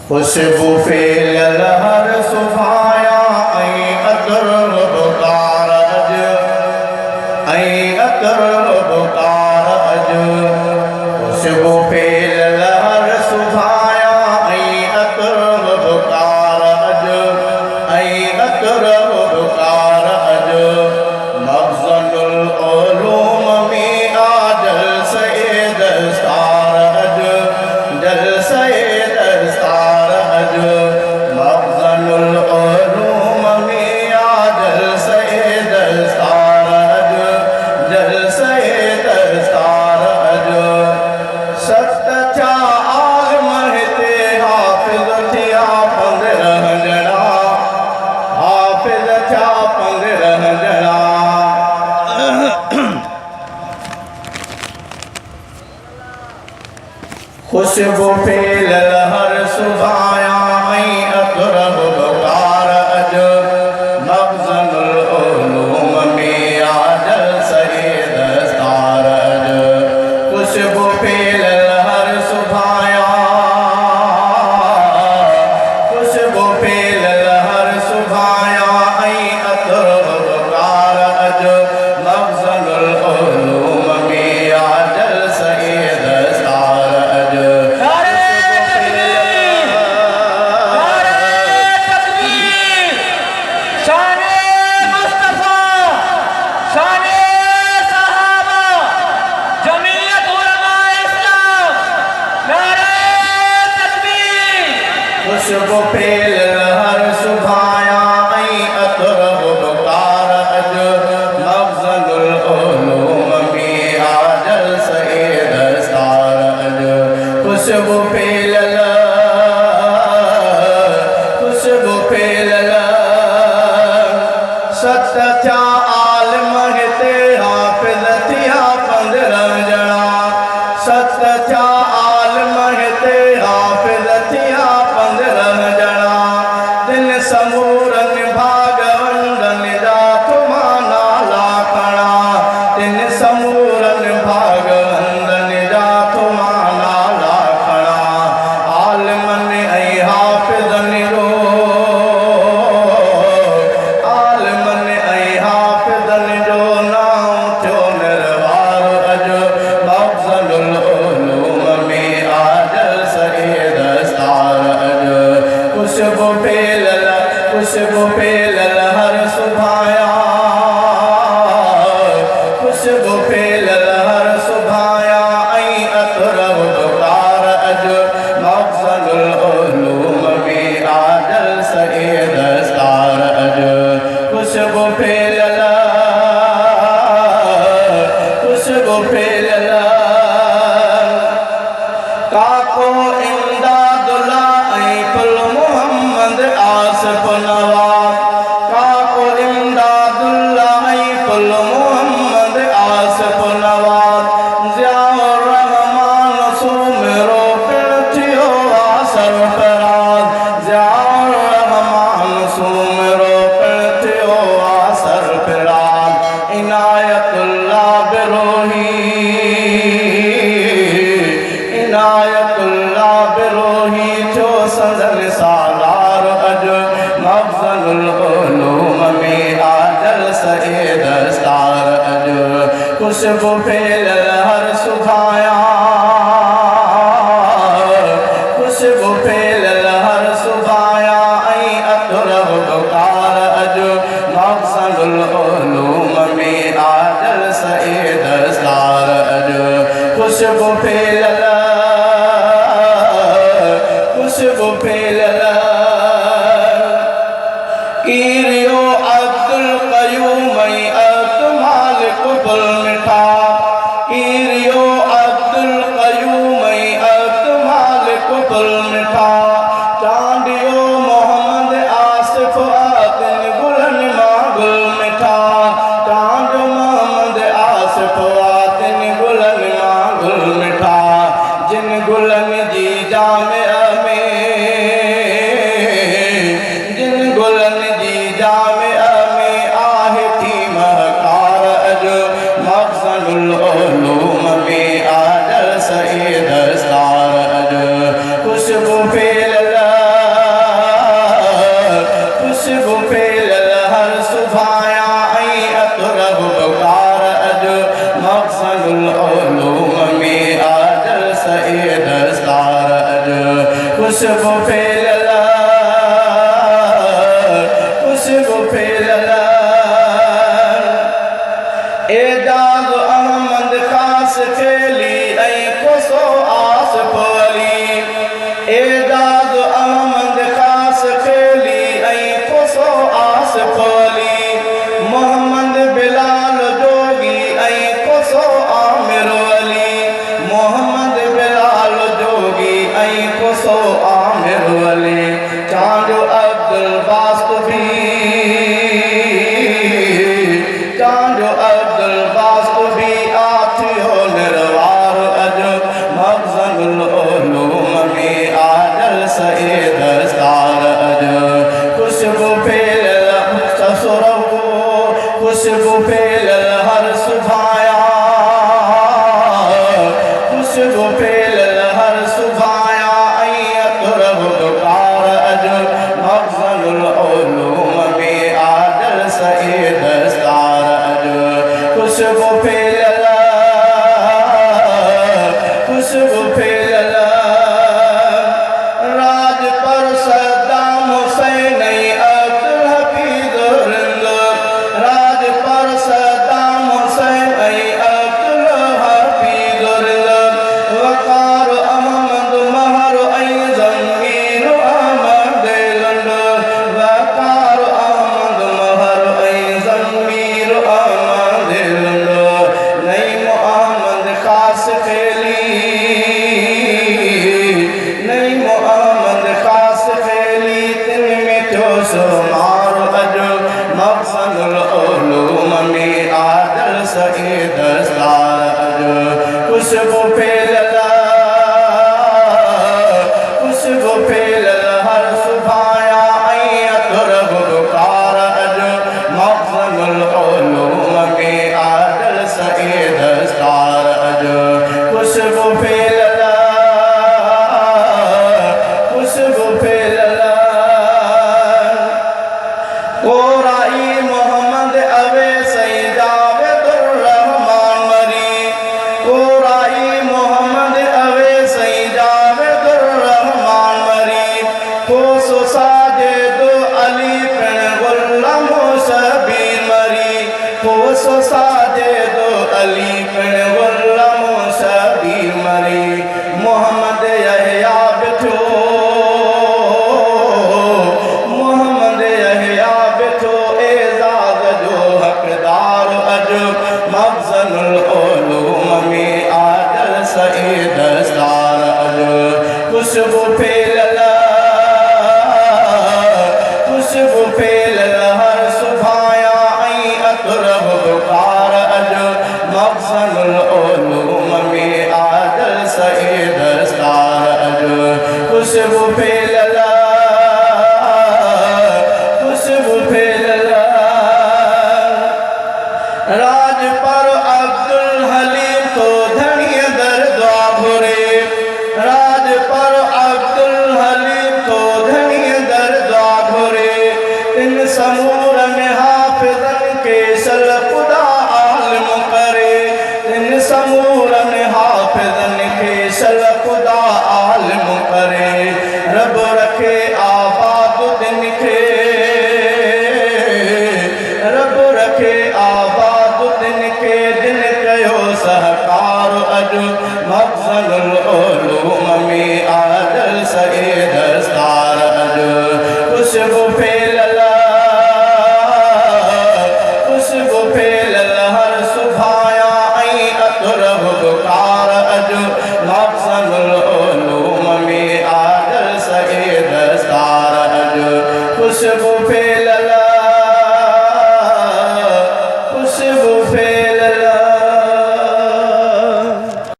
खुशबू फैलल हर सुभाया अतर बुकार अज अतर बुकार अज खुशबू फैलल हर सुभाया अतर बुकार अज अतर बुकार अज मखज़नुल उलूम में आजल सैयद दस्तार अज जल सैयद दस्तार अज मखज़नुल उलूम में आजल सैयद दस्तार अज जल सैयद दस्तार अज सत्चा आलम हिते हाफ़िज़ थिया 15 ॼणा हाफ़िज़ थिया 15 ॼणा खुशबू फैलल हर सुभाया अतर बुकार अज मखज़नुल उलूम में आजल सैयद दस्तार अज खुशबू फैलल हर सुभाया खुशबू फैलल हर सुभाया अतर बुकार अज मखज़नुल उलूम में आजल सैयद दस्तार अज खुशबू फैलल हर सुभाया अतर बुकार अज मखज़नुल उलूम में आजल सैयद दस्तार अज खुशबू फैलल सत्चा आलम हिते हाफ़िज़ थिया 15 ॼणा सत्चा आलम हिते हाफ़िज़ थिया 15 ॼणा दिन समूरन भागवंदन जा तुमा नाला खणा दिन समूरन भागवंदन जा तुमा नाला खणा आलमन ऐं हाफ़िज़न जो आलमन ऐं हाफ़िज़न जो नाम थियो निर्वार अज मखज़नुल उलूम में आजल सैयद दस्तार अज खुशबू फैलल हर सुभाया खुशबू फैलल हर सुभाया अतर बुकार अज मखज़नुल उलूम में आजल सैयद दस्तार अज खुशबू फैलल काको इमदादुल्लाह कुल मोहम्मद आसिफ नवाब काको इमदादुल्लाह कुल मोहम्मद आसिफ नवाब ज़ियाउर रहमान सुमिरो पिण थियो सरफराज ज़ियाउर रहमान सुमिरो पिण थियो सरफराज इनायतुल्लाह बिरोही थियो संदन सालार अज मखज़नुल उलूम में आजल सैयद दस्तार अज खुशबू फैलल हर सुभाया खुशबू फैलल हर सुभाया अतर बुकार अज मखज़नुल उलूम में आजल सैयद दस्तार अज खुशबू फैलल कीरियो अब्दुल क़य्यूम मालिक बुल मिठा कीरियो अब्दुल क़य्यूम मालिक बुल मिठा चांदियो मोहम्मद आसिफ आतिन गुलन मां गुल मिठा चांद मोहम्मद आसिफ आतिन गुलन मां गुल मिठा जिन गुलन जी जामिया में खुशबू फैलला खुशबू फैलला एजाज अहमद खास खेली ऐं कोसो आस पवली एजाज अहमद खास खेली ऐं कोसो आस पवली मोहम्मद बिलाल जोगी ऐं कोसो आमिर अली मोहम्मद बिलाल जोगी ऐं कोसो आमिर अली चांदो अब्दुल बास्त भी चांदो अब्दुल बास्त भी आथियो निर्वार अज मखज़नुल उलूम में आजल सईद दस्तार अज खुशबू फैलल ससुरो खुशबू फैलल हर सुभाया खुशबू फैलल हर सुभाया तुरब दुकार अज मखज़नुल उलूम में आजल सईद दस्तार अज खुशबू फैलल खुशबू फैलल राज पर सद्दाम हुसैन अब्दुल हफीज रिंद राज पर सद्दाम हुसैन अब्दुल हफीज रिंद वकार अहमद महर जमीर अहमद लंड वकार अहमद महर जमीर अहमद लंड नई मोहम्मद खास खेली नई मोहम्मद खास खेली तिन में थियो शुमार अज मखज़नुल उलूम में आदल सईद दस्तार अज खुशबू फैलला खुशबू फैलल हर सुभाया तुरब दुकार अज मखज़नुल उलूम में आदल सईद दस्तार अज खुशबू फैलला खुशबू फैलला कोराई मोहम्मद अवे सईदावेदुर रहमान मरी कोराई मोहम्मद अवे सईदावेदुर रहमान मरी कोसो साजिदु अली पिण गुलाम शबीर मरी कोसो साजिदु अली पिण गुलाम शबीर मरी मोहम्मद यहया बिठो मोहम्मद यहया बिठो एजाज जो हकदार अज मखज़नुल उलूम में आदल सईद दस्तार अज खुशबू फैलल खुशबू फैलल हर सुभाया तुरब दुकार अज मखज़नुल उलूम में आदल सईद दस्तार अज खुशबू फैलल खुशबू फैलल हर सुभाया तुरब दुकार अज मखज़नुल उलूम में आदल सईद दस्तार अज खुशबू फैलल खुशबू फैलल राज पर अब्दुल हलीम तो धनिय दरद्वा भुरे राज पर अब्दुल हलीम तो धनिय दरद्वा भुरे इन समूर में हाफिज़न के सल खुदा आलम करे इन समूर में हाफिज़न के सल खुदा आलम करे रब रखे आबाद दिन के रब रखे आबाद दिन के दिन कयो सहकार अज मखज़नुल उलूम में आदल सईद दस्तार अज खुशबू फैलल खुशबू फैलल हर सुभाया तुरब दुकार अज मखज़नुल उलूम में आदल सईद दस्तार अज खुशबू फैलल